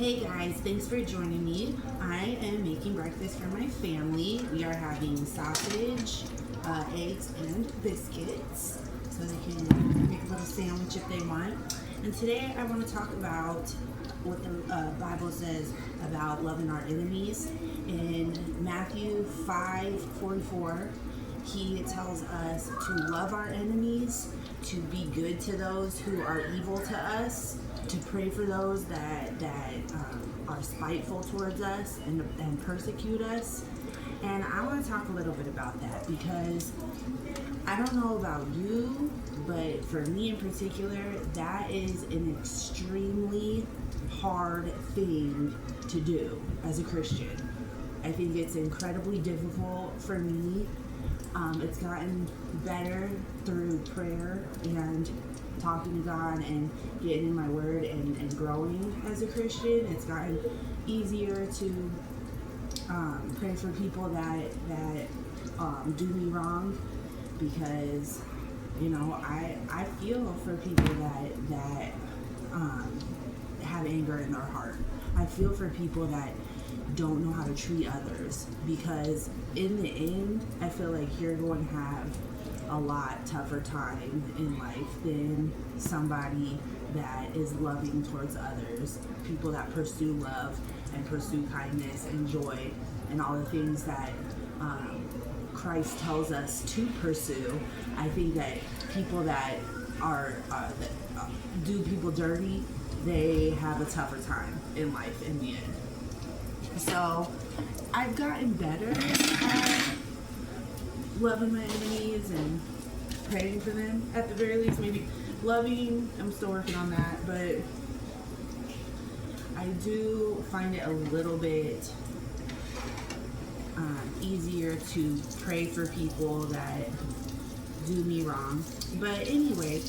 Hey guys, thanks for joining me. I am making breakfast for my family. We are having sausage, eggs, and biscuits so they can make a little sandwich if they want. And today I want to talk about what the Bible says about loving our enemies. In Matthew 5:44, he tells us to love our enemies, to be good to those who are evil to us, to pray for those that are spiteful towards us and persecute us. And I want to talk a little bit about that because I don't know about you, but for me in particular, that is an extremely hard thing to do as a Christian. I think it's incredibly difficult for me. It's gotten better through prayer and talking to God and getting in my word and growing as a Christian. It's gotten easier to pray for people that do me wrong, because I feel for people that have anger in their heart. I feel for people that don't know how to treat others, because in the end I feel like you're going to have a lot tougher time in life than somebody that is loving towards others, people that pursue love and pursue kindness and joy and all the things that Christ tells us to pursue. I think that people that do people dirty, they have a tougher time in life in the end. So I've gotten better at loving my enemies and praying for them, at the very least. Maybe loving, I'm still working on that, but I do find it a little bit easier to pray for people that do me wrong. But anyway,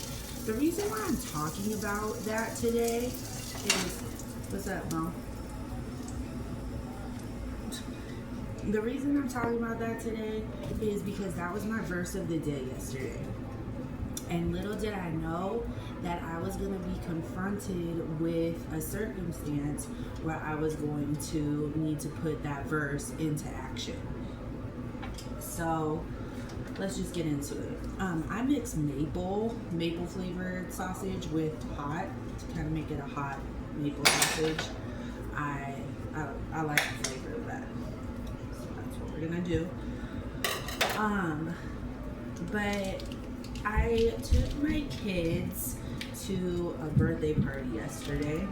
the reason why I'm talking about that today is, what's up, Mom? The reason I'm talking about that today is because that was my verse of the day yesterday. And little did I know that I was going to be confronted with a circumstance where I was going to need to put that verse into action. So let's just get into it. I mix maple flavored sausage with hot to kind of make it a hot maple sausage. I like the flavor of that. We're gonna do. But I took my kids to a birthday party yesterday,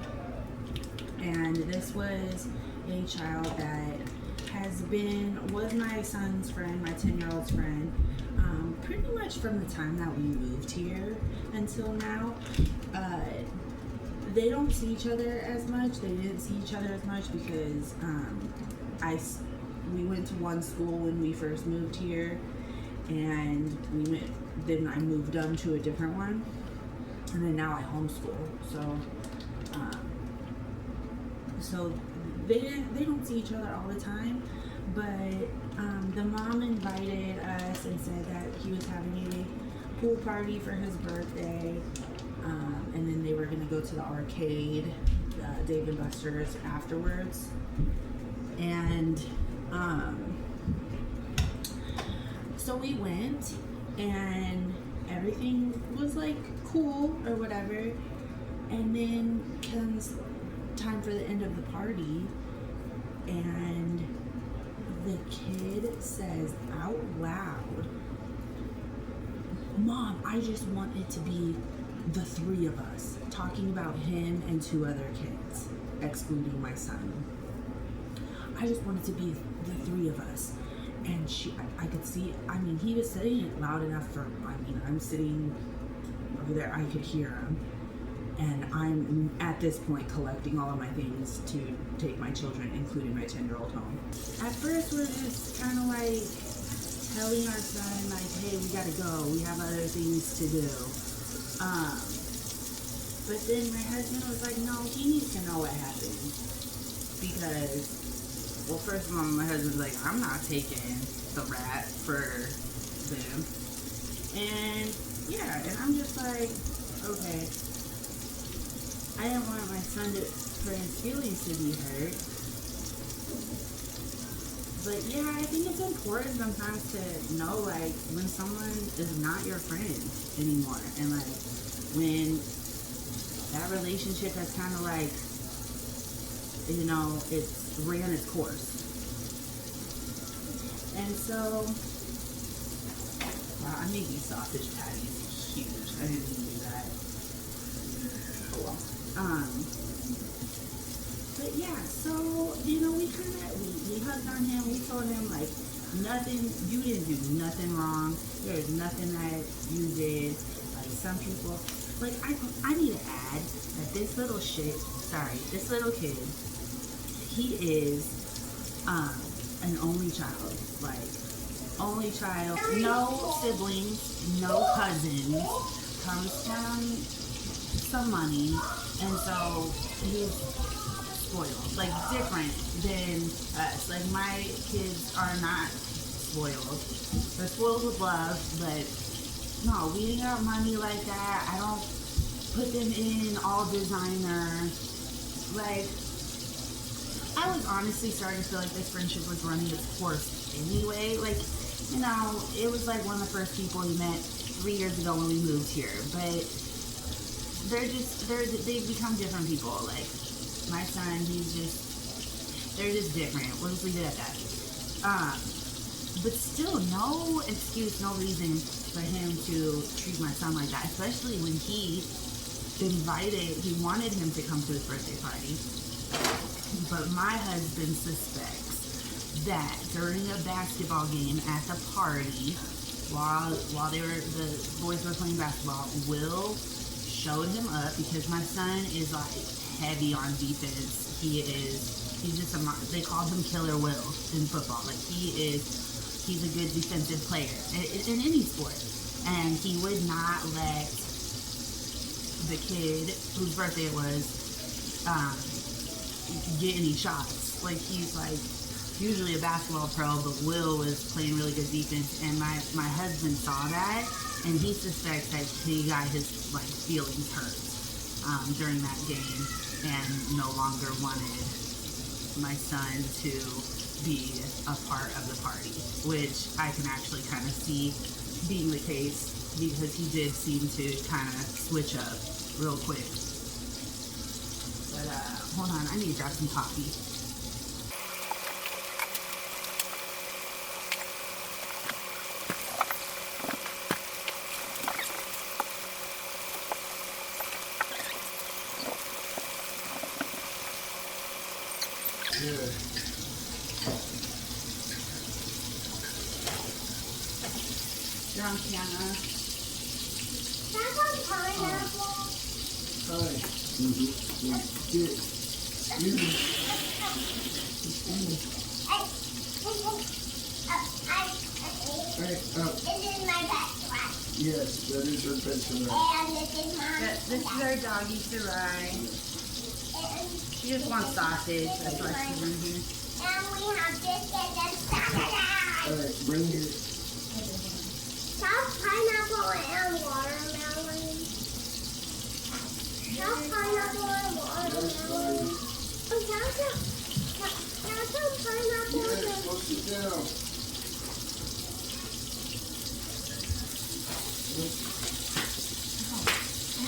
and this was a child that was my son's friend, my 10-year-old's friend, pretty much from the time that we moved here until now. They don't see each other as much. They didn't see each other as much because we went to one school when we first moved here, and then I moved them to a different one, and then now I homeschool. So they don't see each other all the time, but the mom invited us and said that he was having a pool party for his birthday, and then they were going to go to the arcade, Dave & Buster's, afterwards. And so we went, and everything was like cool or whatever, and then comes time for the end of the party, and the kid says out loud, "Mom, I just want it to be the three of us," talking about him and two other kids, excluding my son. "I just want it to be the three of us." And I could see, he was saying it loud enough I'm sitting over there, I could hear him. And I'm at this point collecting all of my things to take my children, including my 10-year-old, home. At first, we're just kind of like telling our son, like, hey, we gotta go, we have other things to do. But then my husband was like, no, he needs to know what happened. Because, well, first of all, my husband's like, I'm not taking the rat for them. And yeah, and I'm just like, okay. I didn't want my son to for his feelings to be hurt. But yeah, I think it's important sometimes to know, like, when someone is not your friend anymore, and like when that relationship has kind of like, you know, it's ran its course. And so, wow, I'm making sausage patties huge. I didn't even do that. Oh well. But yeah, so, you know, we hugged on him. We told him, like, nothing, you didn't do nothing wrong. There's nothing that you did. Like, some people, like, I need to add that this little kid, he is an only child. Like, only child, no siblings, no cousins, comes from some money, and so he's spoiled, like different than us. Like, my kids are not spoiled. They're spoiled with love, but no, we ain't got money like that. I don't put them in all designer. Like, I was honestly starting to feel like this friendship was running its course anyway. Like, you know, it was like one of the first people we met 3 years ago when we moved here, but they've become different people. Like, my son, they're just different. We'll just leave it at that. But still, no excuse, no reason for him to treat my son like that, especially when he wanted him to come to his birthday party. But my husband suspects that during a basketball game at the party, while the boys were playing basketball, Will showed him up because my son is like heavy on defense. He's just they call him Killer Will in football. Like, he's a good defensive player in any sport. And he would not let the kid whose birthday it was get any shots. Like, he's like usually a basketball pro, but Will was playing really good defense, and my husband saw that, and he suspects that he got his like feelings hurt during that game, and no longer wanted my son to be a part of the party, which I can actually kind of see being the case, because he did seem to kind of switch up real quick. But hold on, I need to grab some coffee. Good. You're on camera. Can I have pineapple? Hi. This is my best one. Yes, that is your pet. And this is mine. This is our doggy, Sarai. And She just wants sausage. That's why she's in here. we have biscuits and salad. Alright, bring your... Soft pineapple and watermelon. Soft pineapple and watermelon. Oh, can I have pineapple Yes, and... go sit down.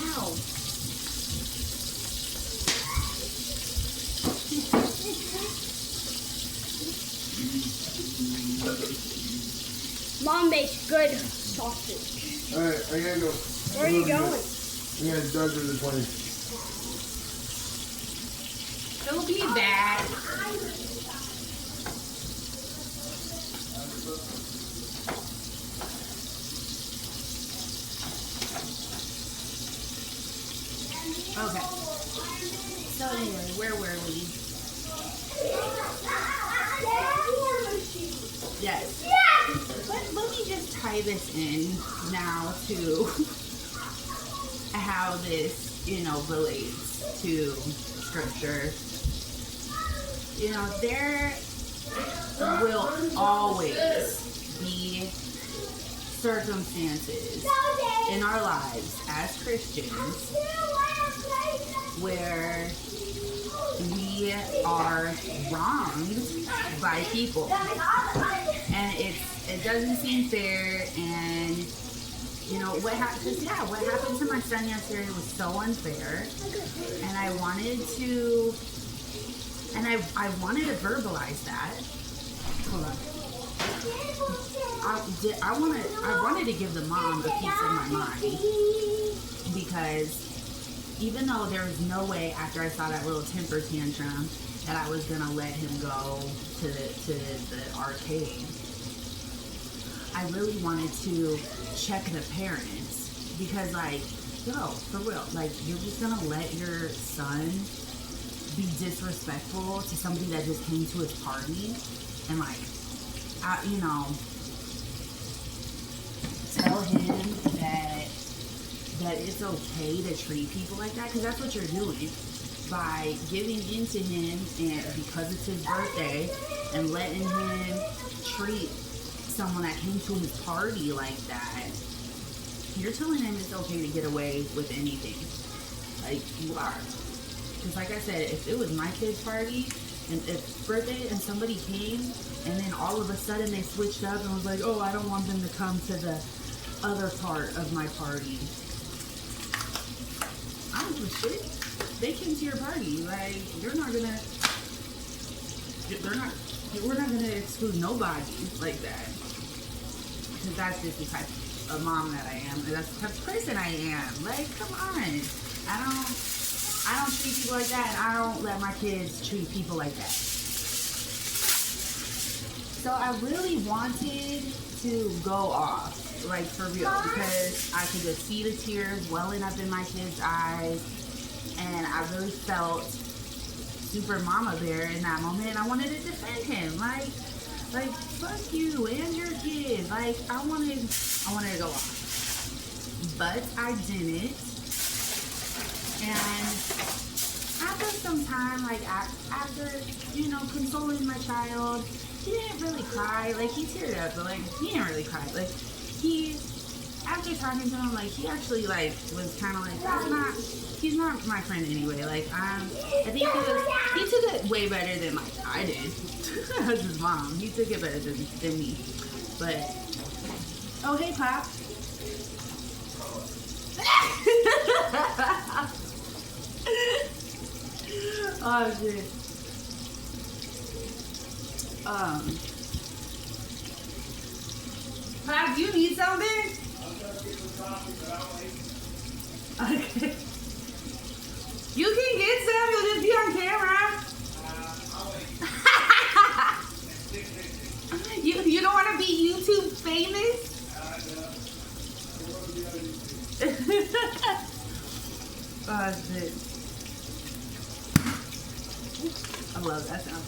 Ow. Mom makes good sausage. Alright, I gotta go. Where are you going? I gotta dug to the 20. Don't be bad. Okay. So anyway, where were we? Yes. Let me just tie this in now to how this, relates to scripture. There will always be circumstances in our lives as Christians where we are wronged by people, and it doesn't seem fair. And you know what happened? Yeah, what happened to my son yesterday was so unfair, and I wanted to verbalize that. Hold on. I wanted to give the mom a piece of my mind, because even though there was no way after I saw that little temper tantrum that I was gonna let him go to the arcade, I really wanted to check the parents, because like, yo, for real, like, you're just gonna let your son be disrespectful to somebody that just came to his party, and like, you know, tell him that it's okay to treat people like that, because that's what you're doing by giving in to him, and because it's his birthday, and letting him treat someone that came to his party like that. You're telling him it's okay to get away with anything. Like, you are. Because like I said, if it was my kid's party, and if birthday and somebody came, and then all of a sudden they switched up and was like, oh, I don't want them to come to the other part of my party. I don't give a shit. They came to your party. Like, we're not gonna exclude nobody like that. Because that's just the type of mom that I am. And that's the type of person I am. Like, come on. I don't treat people like that, and I don't let my kids treat people like that. So I really wanted to go off, like, for real, because I could just see the tears welling up in my kid's eyes, and I really felt super mama bear in that moment. I wanted to defend him, like fuck you and your kid. Like, I wanted to go off, but I didn't. And after some time, like after, you know, consoling my child, he didn't really cry. Like, he teared up, but like, he didn't really cry. Like, after talking to him, like, he actually like was kind of like, he's not my friend anyway. Like, I think he took it way better than like I did. I was his mom. He took it better than me. But, oh, hey, Pop. Oh, shit. Pop, do you need something? Okay. You can get some, you'll just be on camera. You don't want to be YouTube famous? Oh, shit. I love that sound.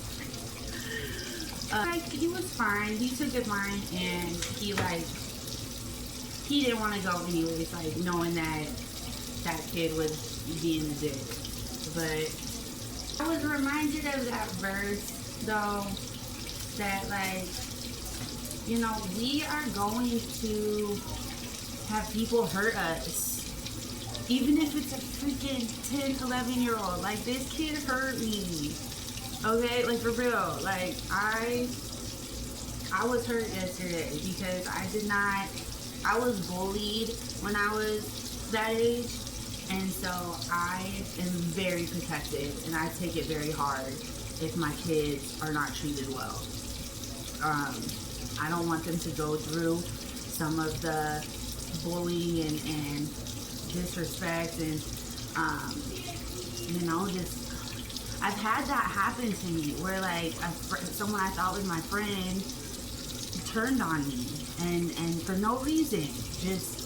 He was fine. He took it fine, and he didn't want to go anyways, like, knowing that that kid was being a dick. But I was reminded of that verse, though, that, like, you know, we are going to have people hurt us. Even if it's a freaking 10, 11-year-old. Like, this kid hurt me. Okay? Like, for real. Like, I was hurt yesterday because I was bullied when I was that age. And so I am very protective, and I take it very hard if my kids are not treated well. I don't want them to go through some of the bullying and disrespect, and you know, just I've had that happen to me where, like, someone I thought was my friend turned on me and for no reason just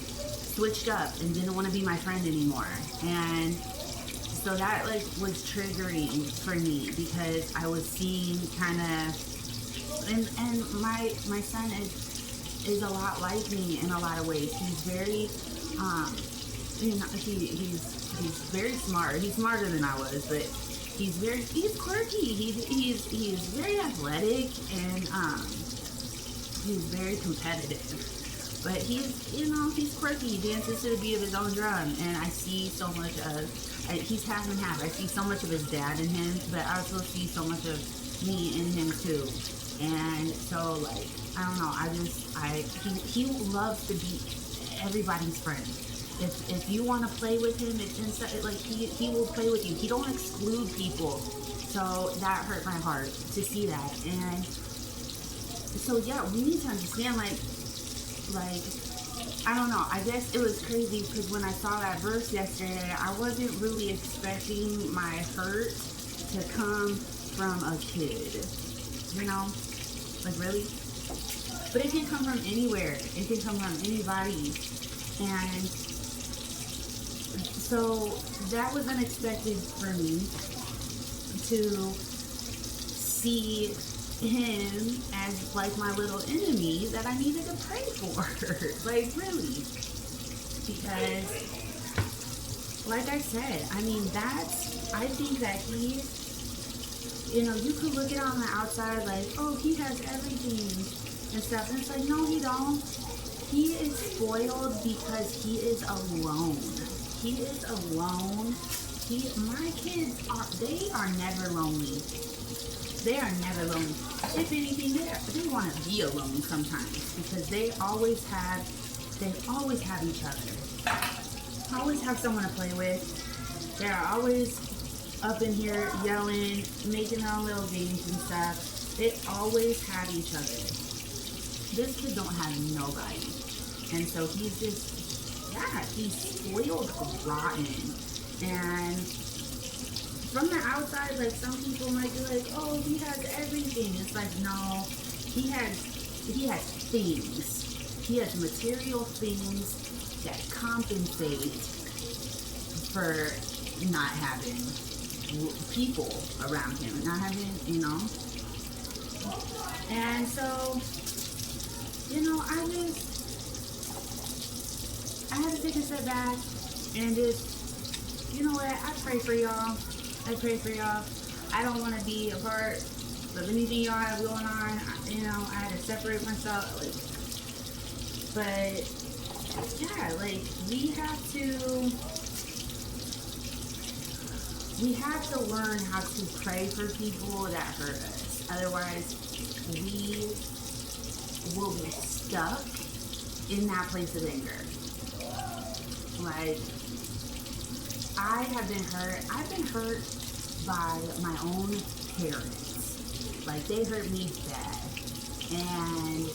switched up and didn't want to be my friend anymore. And so that, like, was triggering for me, because I was seeing kind of, and my son is a lot like me in a lot of ways. He's very you know, he's very smart. He's smarter than I was, but he's quirky. He's very athletic, and he's very competitive. But he's quirky. He dances to the beat of his own drum, and I see so much of. He's half and half. I see so much of his dad in him, but I also see so much of me in him too. And so, like, I don't know. He loves to be everybody's friend. If you want to play with him, it's inside. Like he will play with you. He don't exclude people. So that hurt my heart to see that. And so yeah, we need to understand like I don't know. I guess it was crazy because when I saw that verse yesterday, I wasn't really expecting my hurt to come from a kid. You know, like really. But it can come from anywhere. It can come from anybody. And so that was unexpected for me to see him as like my little enemy that I needed to pray for. Like really. Because like I said, I mean I think that he, you could look at it on the outside like, oh, he has everything and stuff. And it's like, no, he don't. He is spoiled because he is alone. He is alone. My kids they are never lonely. They are never lonely. If anything, they want to be alone sometimes because they always have each other. Always have someone to play with. They're always up in here yelling, making their own little games and stuff. They always have each other. This kid don't have nobody. And so he's spoiled rotten. And from the outside, like some people might be like, oh, he has everything. It's like, no, he has things. He has material things that compensate for not having people around him, not having, And so, I had to take a step back and just, you know what, I pray for y'all. I pray for y'all. I don't want to be a part of anything y'all have going on. I had to separate myself. But, yeah, like, we have to learn how to pray for people that hurt us. Otherwise, we will be stuck in that place of anger. Like, I've been hurt by my own parents. Like, they hurt me bad. And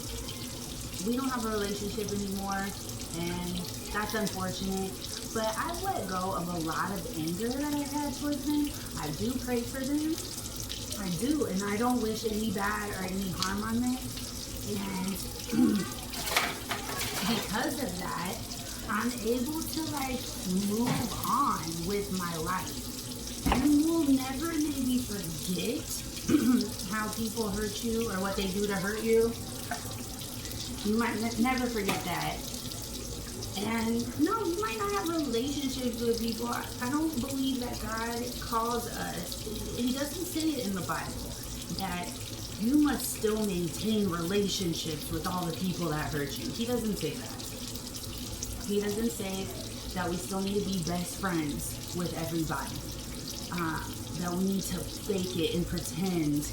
we don't have a relationship anymore. And that's unfortunate. But I've let go of a lot of anger that I had towards them. I do pray for them. I do. And I don't wish any bad or any harm on them. And because of that, I'm able to move on with my life. You will never maybe forget how people hurt you or what they do to hurt you. You might never forget that. And no, you might not have relationships with people. I don't believe that God calls us. He doesn't say it in the Bible that you must still maintain relationships with all the people that hurt you. He doesn't say that. He doesn't say that we still need to be best friends with everybody. That we need to fake it and pretend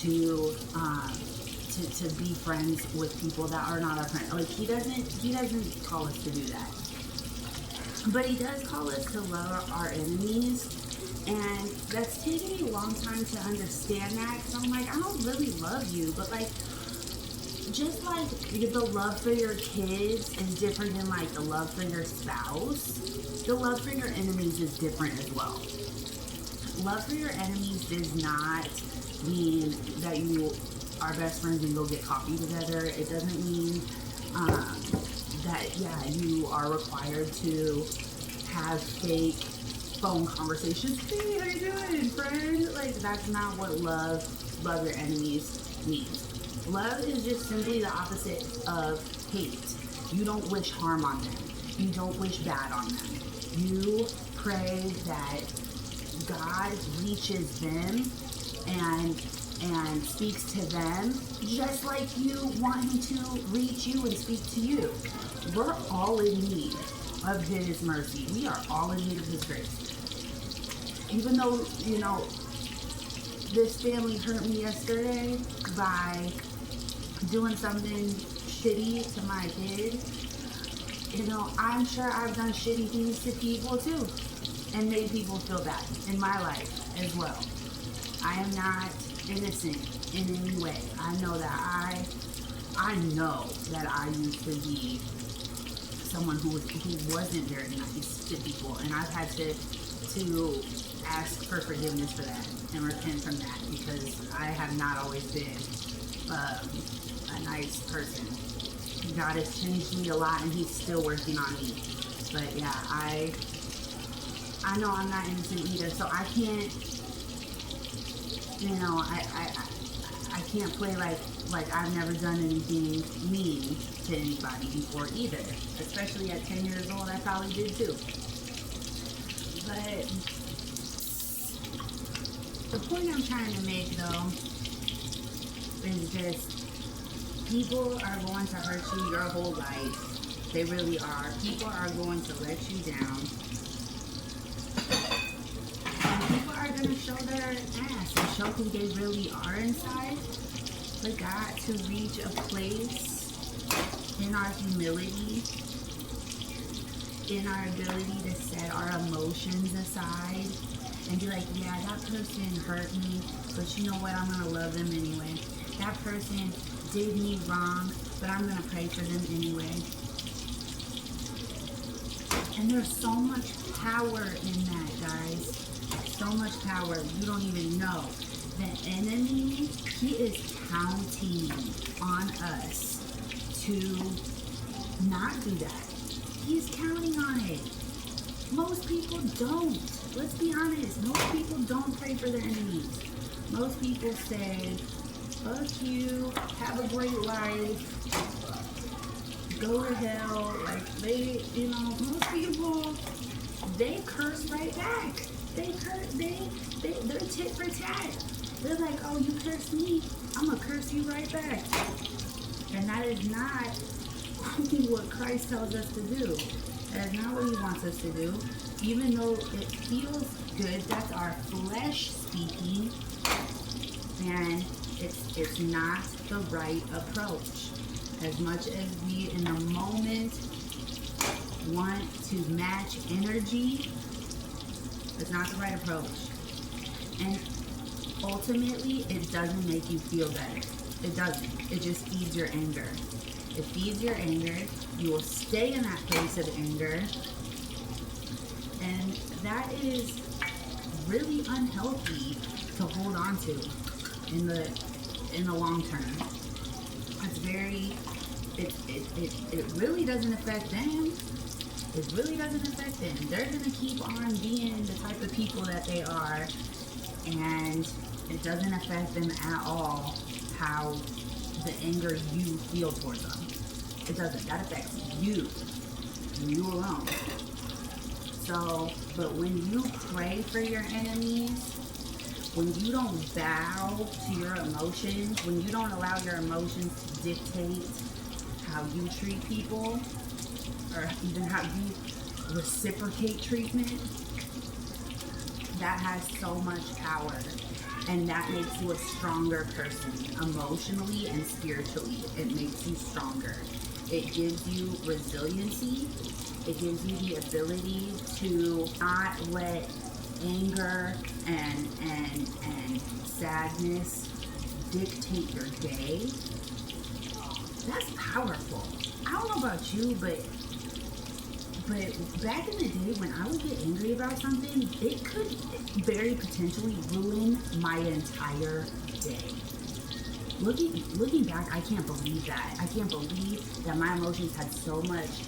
to be friends with people that are not our friends. Like he doesn't call us to do that. But he does call us to love our enemies. And that's taken me a long time to understand that. Because I'm like, I don't really love you. But just like the love for your kids is different than the love for your spouse, the love for your enemies is different as well. Love for your enemies does not mean that you are best friends and go get coffee together. It doesn't mean that you are required to have fake phone conversations. Hey, how you doing, friend? That's not what love your enemies means. Love is just simply the opposite of hate. You don't wish harm on them. You don't wish bad on them. You pray that God reaches them and and speaks to them just like you want him to reach you and speak to you. We're all in need of his mercy. We are all in need of his grace. Even though, you know, this family hurt me yesterday by doing something shitty to my kid, you know, I'm sure I've done shitty things to people too and made people feel bad in my life as well. I am not innocent in any way. I know that I used to be someone who wasn't very nice to people, and I've had to ask for forgiveness for that and repent from that, because I have not always been a nice person. God has changed me a lot, and he's still working on me. But yeah, I know I'm not innocent either, so I can't, you know, I can't play like I've never done anything mean to anybody before either. Especially at 10 years old, I probably did too. But the point I'm trying to make though is just, people are going to hurt you your whole life. They really are. People are going to let you down. And people are going to show their ass and show who they really are inside. But God, to reach a place in our humility, in our ability to set our emotions aside and be like, yeah, that person hurt me, but you know what, I'm going to love them anyway. That person did me wrong, but I'm going to pray for them anyway. And there's so much power in that, guys. So much power. You don't even know. The enemy, he is counting on us to not do that. He's counting on it. Most people don't. Let's be honest. Most people don't pray for their enemies. Most people say, fuck you, have a great life, go to hell. Like, they, you know, most people, they curse right back. They're tit for tat. They're like, oh, you cursed me, I'm gonna curse you right back. And that is not what Christ tells us to do. That is not what he wants us to do. Even though it feels good, that's our flesh speaking, and it's not the right approach. As much as we in the moment want to match energy, it's not the right approach. And ultimately, it doesn't make you feel better. It doesn't. It just feeds your anger. It feeds your anger. You will stay in that place of anger. And that is really unhealthy to hold on to in the long term. It's very, it really doesn't affect them. It really doesn't affect them. They're going to keep on being the type of people that they are, and it doesn't affect them at all how the anger you feel towards them. It doesn't. That affects you alone. So, but when you pray for your enemies, when you don't bow to your emotions, when you don't allow your emotions to dictate how you treat people, or even how you reciprocate treatment, that has so much power. And that makes you a stronger person, emotionally and spiritually. It makes you stronger. It gives you resiliency. It gives you the ability to not let anger and sadness dictate your day. That's powerful. I don't know about you, but back in the day when I would get angry about something, it could very potentially ruin my entire day. Looking back, I can't believe that. I can't believe that my emotions had so much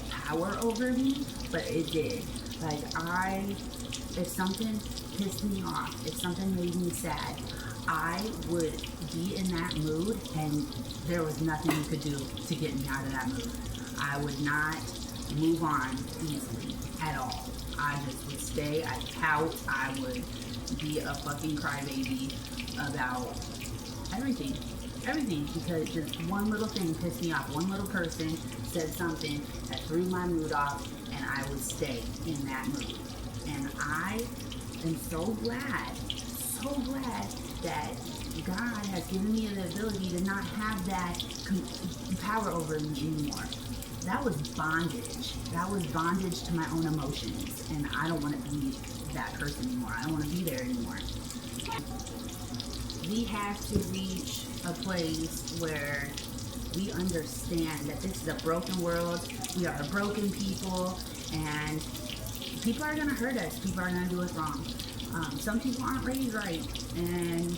power over me, but it did. Like, if something pissed me off, if something made me sad, I would be in that mood and there was nothing you could do to get me out of that mood. I would not move on easily at all. I just would stay, I'd pout, I would be a fucking crybaby about everything. Everything, because just one little thing pissed me off. One little person said something that threw my mood off, and I would stay in that mood. And I am so glad that God has given me the ability to not have that power over me anymore. That was bondage. That was bondage to my own emotions, and I don't want to be that person anymore. I don't want to be there anymore. We have to reach a place where we understand that this is a broken world. We are a broken people, and people are going to hurt us. People are going to do us wrong. Some people aren't raised right, and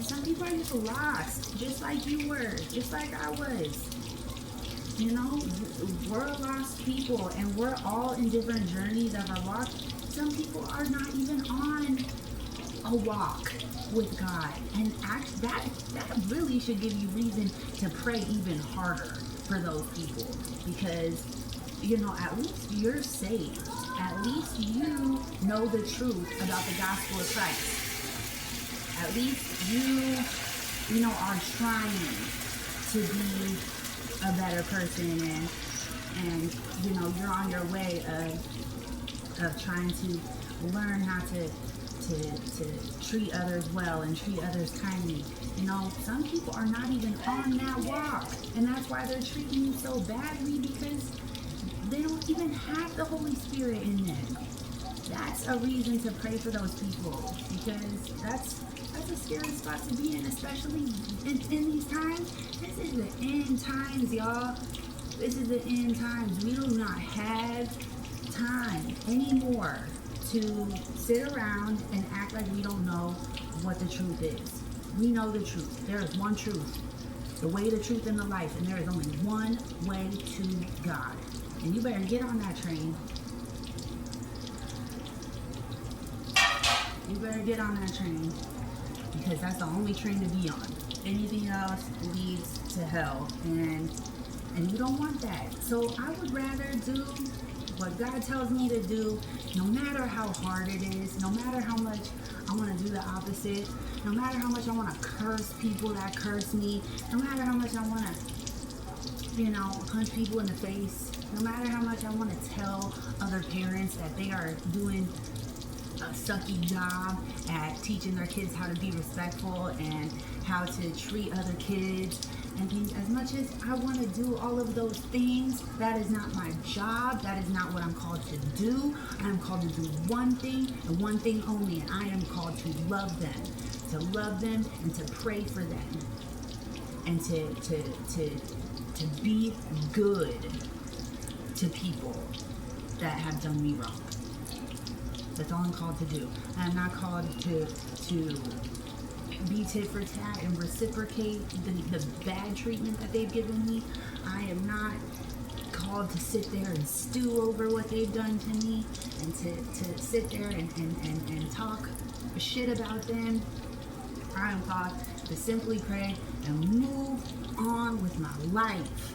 some people are just lost, just like you were, just like I was. You know, we're lost people, and we're all in different journeys of our walk. Some people are not even on a walk with God, and that really should give you reason to pray even harder for those people, because you know, at least you're saved. At least you know the truth about the gospel of Christ. At least you know, are trying to be a better person, and you know, you're on your way of trying to learn how to treat others well and treat others kindly. You know, some people are not even on that walk, and that's why they're treating you so badly, because they don't even have the Holy Spirit in them. That's a reason to pray for those people, because that's a scary spot to be in, especially in these times. This is the end times, y'all. This is the end times. We do not have time anymore to sit around and act like we don't know what the truth is. We know the truth. There is one truth, the way, the truth, and the life, and there is only one way to God. And you better get on that train. You better get on that train, because that's the only train to be on. Anything else leads to hell, and you don't want that. So I would rather do what God tells me to do, no matter how hard it is, no matter how much I want to do the opposite, no matter how much I want to curse people that curse me, no matter how much I want to, you know, punch people in the face, no matter how much I want to tell other parents that they are doing a sucky job at teaching their kids how to be respectful and how to treat other kids and things. As much as I want to do all of those things, that is not my job. That is not what I'm called to do. I am called to do one thing and one thing only, and I am called to love them and to pray for them, and to be good to people that have done me wrong. That's all I'm called to do. I'm not called to be tit for tat and reciprocate the bad treatment that they've given me. I am not called to sit there and stew over what they've done to me, and to sit there and talk shit about them. I am called to simply pray and move on with my life,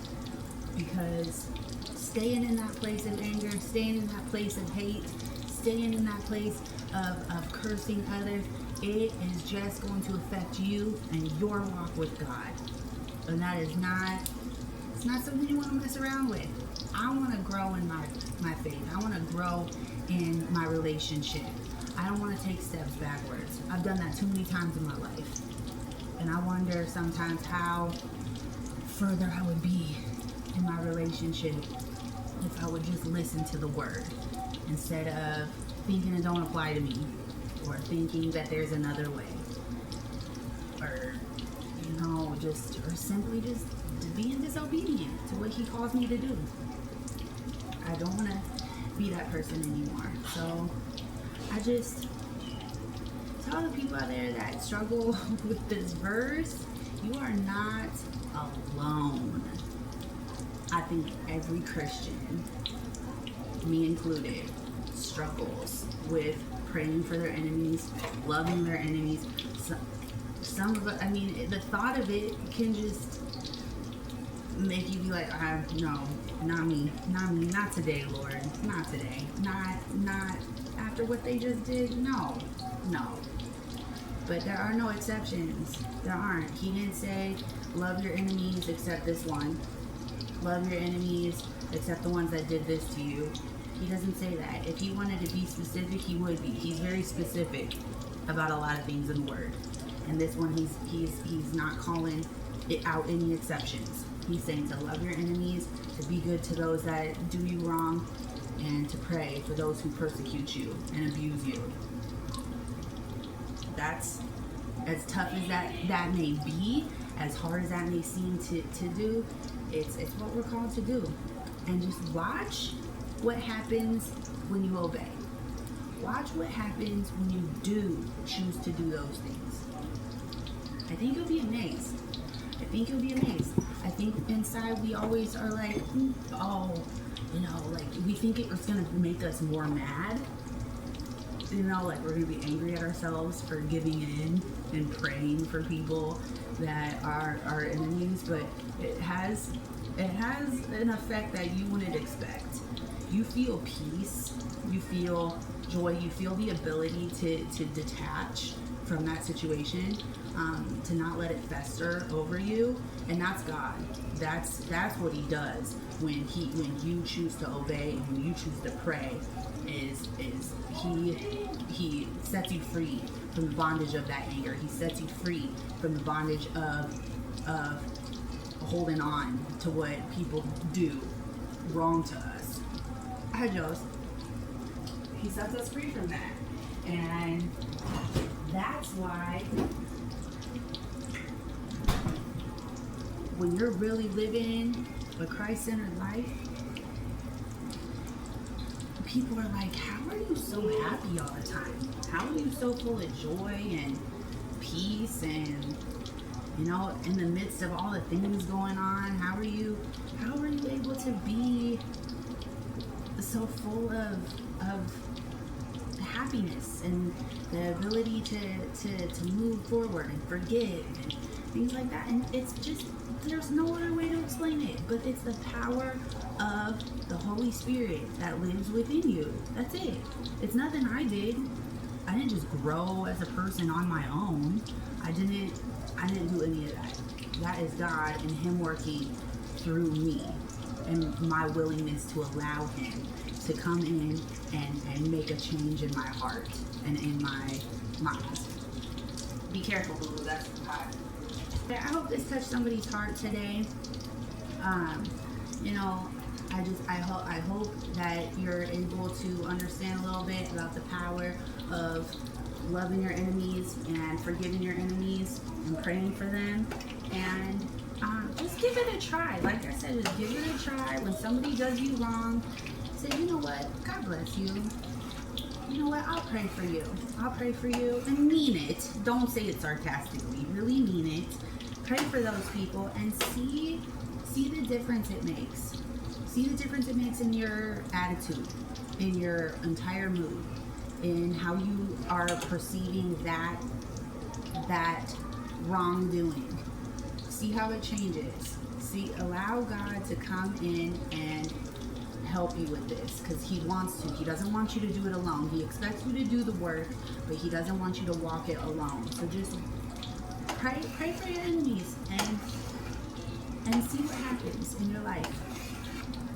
because staying in that place of anger, staying in that place of hate, staying in that place of cursing others, it is just going to affect you and your walk with God. And that is not, it's not something you want to mess around with. I want to grow in my faith. I want to grow in my relationship. I don't want to take steps backwards. I've done that too many times in my life. And I wonder sometimes how further I would be in my relationship if I would just listen to the word, instead of thinking it don't apply to me, or thinking that there's another way, or you know, or simply just being disobedient to what he calls me to do. I don't want to be that person anymore. So I just tell the people out there that struggle with this verse, you are not alone. I think every Christian, me included, struggles with praying for their enemies, loving their enemies. Some of it, I mean, the thought of it can just make you be like, no, Not me, not today, Lord. Not today. Not after what they just did. No. But there are no exceptions. There aren't. He didn't say, love your enemies except this one. Love your enemies except the ones that did this to you. He doesn't say that. If he wanted to be specific, he would be. He's very specific about a lot of things in the Word. And this one, he's not calling it out any exceptions. He's saying to love your enemies, to be good to those that do you wrong, and to pray for those who persecute you and abuse you. That's as tough as that may be, as hard as that may seem to do. It's what we're called to do. And just watch what happens when you obey. Watch what happens when you do choose to do those things. I think you'll be amazed. I think inside we always are like, oh, like we think it's gonna make us more mad. Like we're gonna be angry at ourselves for giving in and praying for people that are our enemies, but it has an effect that you wouldn't expect. You feel peace, you feel joy, you feel the ability to detach from that situation, to not let it fester over you, and that's God. That's what He does when you choose to obey and when you choose to pray. Is He sets you free from the bondage of that anger. He sets you free from the bondage of holding on to what people do wrong to us. Hi, Joes. He sets us free from that, and that's why when you're really living a Christ-centered life, people are like, how are you so happy all the time? How are you so full of joy and peace and, in the midst of all the things going on, how are you able to be so full of happiness and the ability to move forward and forgive and things like that? And it's just, there's no other way to explain it, but it's the power of the Holy Spirit that lives within you. That's it. It's nothing I did. I didn't just grow as a person on my own. I didn't do any of that. That is God and Him working through me and my willingness to allow Him to come in and make a change in my heart and in my mind. Be careful, Lulu. That's hot. I hope this touched somebody's heart today. I hope that you're able to understand a little bit about the power of loving your enemies and forgiving your enemies and praying for them. And just give it a try. Like I said, just give it a try. When somebody does you wrong, say, you know what? God bless you. You know what? I'll pray for you. I'll pray for you. And mean it. Don't say it sarcastically. Really mean it. Pray for those people and see the difference it makes. See the difference it makes in your attitude, in your entire mood, in how you are perceiving that wrongdoing. See how it changes. Allow God to come in and help you with this, because He wants to. He doesn't want you to do it alone. He expects you to do the work, but He doesn't want you to walk it alone. So just pray for your enemies and see what happens in your life.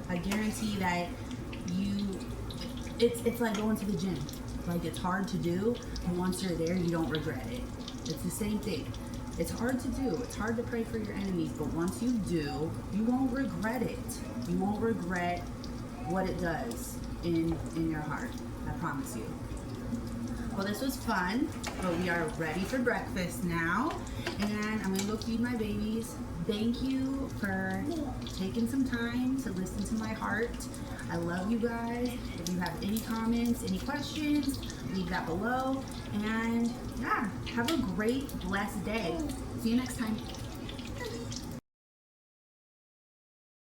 I guarantee that it's like going to the gym. Like, it's hard to do, but once you're there, you don't regret it. It's the same thing. It's hard to do. It's hard to pray for your enemies, but once you do, you won't regret it. You won't regret what it does in your heart. I promise you. Well, this was fun, but we are ready for breakfast now, and I'm gonna go feed my babies. Thank you for taking some time to listen to my heart. I love you guys. If you have any comments, any questions, leave that below. And yeah, have a great, blessed day. See you next time.